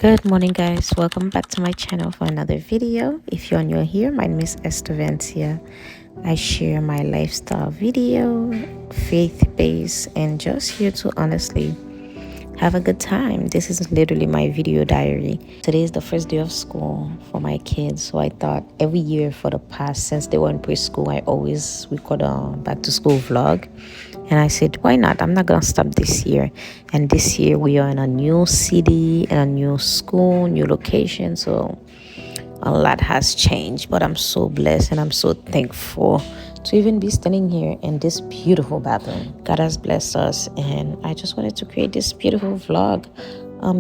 Good morning, guys. Welcome back to my channel for another video. If you're new here, my name is Estevencia. I share my lifestyle video, faith-based, and just here to honestly have a good time. This is literally my video diary. Today is the first day of school for my kids, so I thought every year for the past, since they were in preschool, I always record a back to school vlog. And I said, why not? I'm not gonna stop this year. And this year we are in a new city and a new school, new location, so a lot has changed. But I'm so blessed and I'm so thankful to even be standing here in this beautiful bathroom. God has blessed us, and I just wanted to create this beautiful vlog.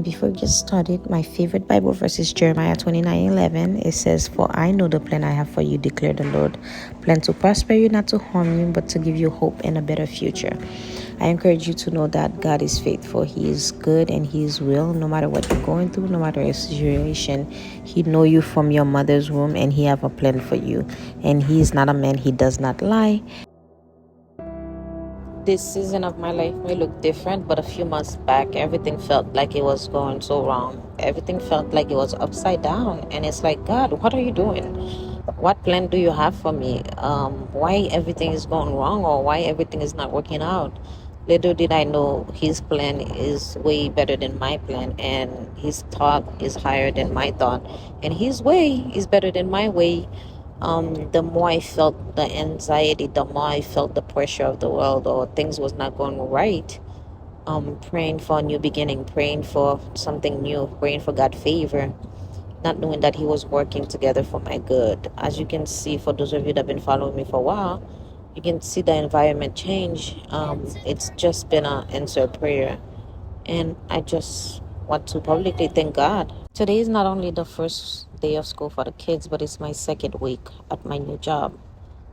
Before we get started, my favorite Bible verse is Jeremiah 29:11. It says, "For I know the plan I have for you, declare the Lord. Plan to prosper you, not to harm you, but to give you hope and a better future." I encourage you to know that God is faithful. He is good and He is real. No matter what you're going through, no matter your situation, He know you from your mother's womb and He have a plan for you. And He is not a man, He does not lie. This season of my life may look different, but a few months back, everything felt like it was going so wrong. Everything felt like it was upside down. And it's like, God, what are you doing? What plan do you have for me? Why everything is going wrong, or why everything is not working out? Little did I know His plan is way better than my plan, and His thought is higher than my thought, and His way is better than my way. The more I felt the anxiety, the more I felt the pressure of the world, or things was not going right. Praying for a new beginning, praying for something new, praying for God favor, not knowing that He was working together for my good. As you can see, for those of you that have been following me for a while, you can see the environment change. It's just been an answered prayer, and I just want to publicly thank God. Today is not only the first day of school for the kids, but it's my second week at my new job.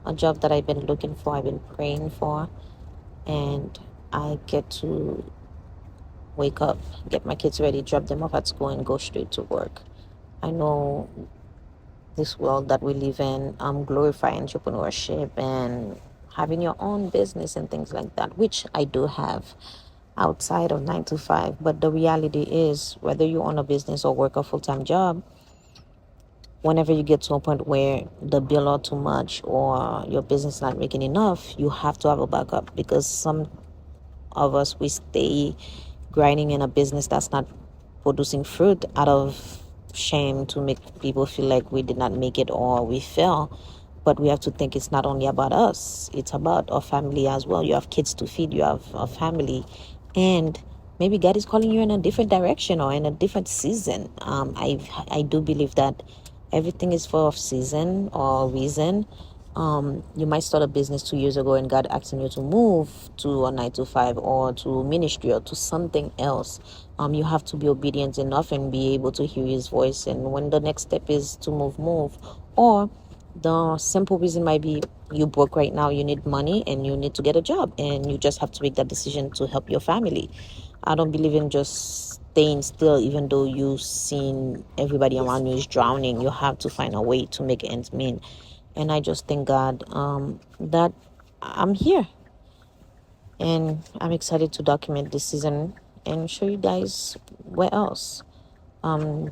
A job that I've been looking for, I've been praying for, and I get to wake up, get my kids ready, drop them off at school, and go straight to work. I know this world that we live in glorify entrepreneurship and having your own business and things like that, which I do have outside of 9 to 5. But the reality is, whether you own a business or work a full-time job, whenever you get to a point where the bill are too much or your business is not making enough, you have to have a backup, because some of us, we stay grinding in a business that's not producing fruit out of shame, to make people feel like we did not make it or we fail. But we have to think it's not only about us, it's about our family as well. You have kids to feed, you have a family, and maybe God is calling you in a different direction or in a different season. I do believe that everything is for a season or a reason. You might start a business 2 years ago and God asking you to move to a 9 to 5 or to ministry or to something else. You have to be obedient enough and be able to hear His voice. And when the next step is to move. Or the simple reason might be you broke right now, you need money and you need to get a job, and you just have to make that decision to help your family. I don't believe in just staying still, even though you've seen everybody around you is drowning. You have to find a way to make ends meet. And I just thank God that I'm here, and I'm excited to document this season and show you guys where else.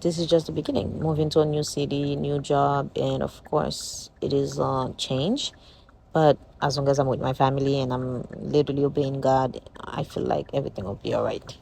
This is just the beginning. Moving to a new city, new job, and of course, it is a change. But as long as I'm with my family and I'm literally obeying God, I feel like everything will be all right.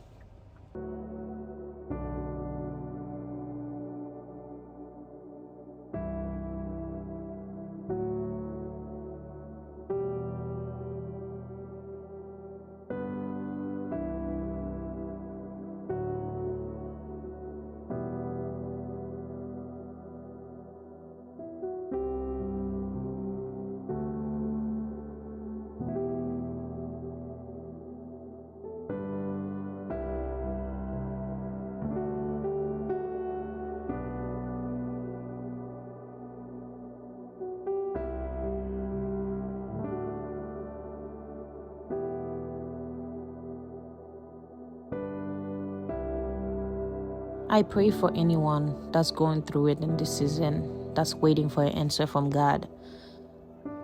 I pray for anyone that's going through it in this season, that's waiting for an answer from God.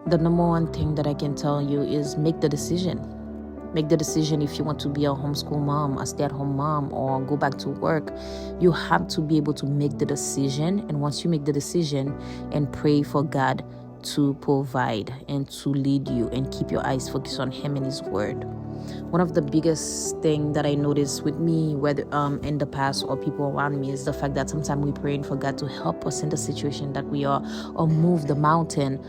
The number one thing that I can tell you is make the decision. Make the decision if you want to be a homeschool mom, a stay-at-home mom, or go back to work. You have to be able to make the decision. And once you make the decision, and pray for God to provide and to lead you and keep your eyes focused on Him and His Word. One of the biggest thing that I noticed with me, whether in the past or people around me, is the fact that sometimes we're praying for God to help us in the situation that we are, or move the mountain.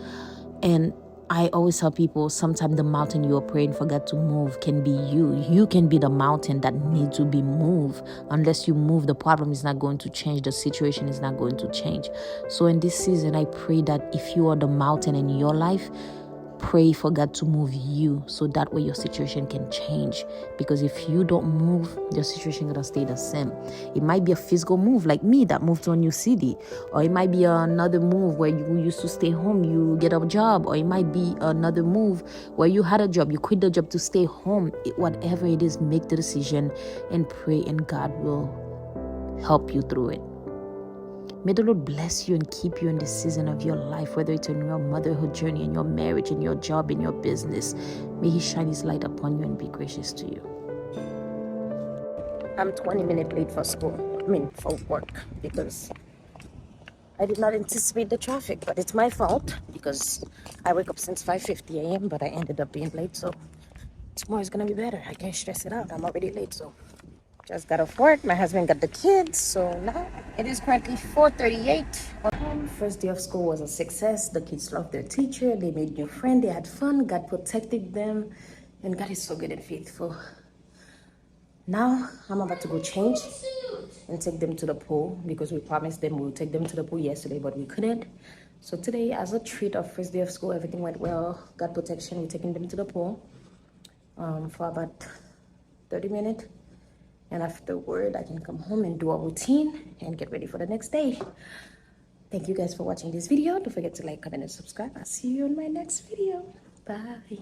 And I always tell people, sometimes the mountain you are praying for God to move can be you. You can be the mountain that needs to be moved. Unless you move, the problem is not going to change. The situation is not going to change. So in this season, I pray that if you are the mountain in your life, pray for God to move you, so that way your situation can change. Because if you don't move, your situation gonna stay the same. It might be a physical move, like me that moved to a new city, or it might be another move where you used to stay home, you get a job, or it might be another move where you had a job, you quit the job to stay home. Whatever it is, make the decision and pray, and God will help you through it. May the Lord bless you and keep you in this season of your life, whether it's in your motherhood journey, in your marriage, in your job, in your business. May He shine His light upon you and be gracious to you. I'm 20 minutes late for for work, because I did not anticipate the traffic, but it's my fault because I wake up since 5:50 a.m., but I ended up being late, so tomorrow's gonna be better. I can't stress it out. I'm already late, so just got off work. My husband got the kids, so now it is currently 4:38. First day of school was a success. The kids loved their teacher. They made new friends. They had fun. God protected them, and God is so good and faithful. Now I'm about to go change and take them to the pool, because we promised them we would take them to the pool yesterday, but we couldn't. So today, as a treat of first day of school, everything went well. God protection. We're taking them to the pool for about 30 minutes. And afterward, I can come home and do a routine and get ready for the next day. Thank you guys for watching this video. Don't forget to like, comment, and subscribe. I'll see you in my next video. Bye.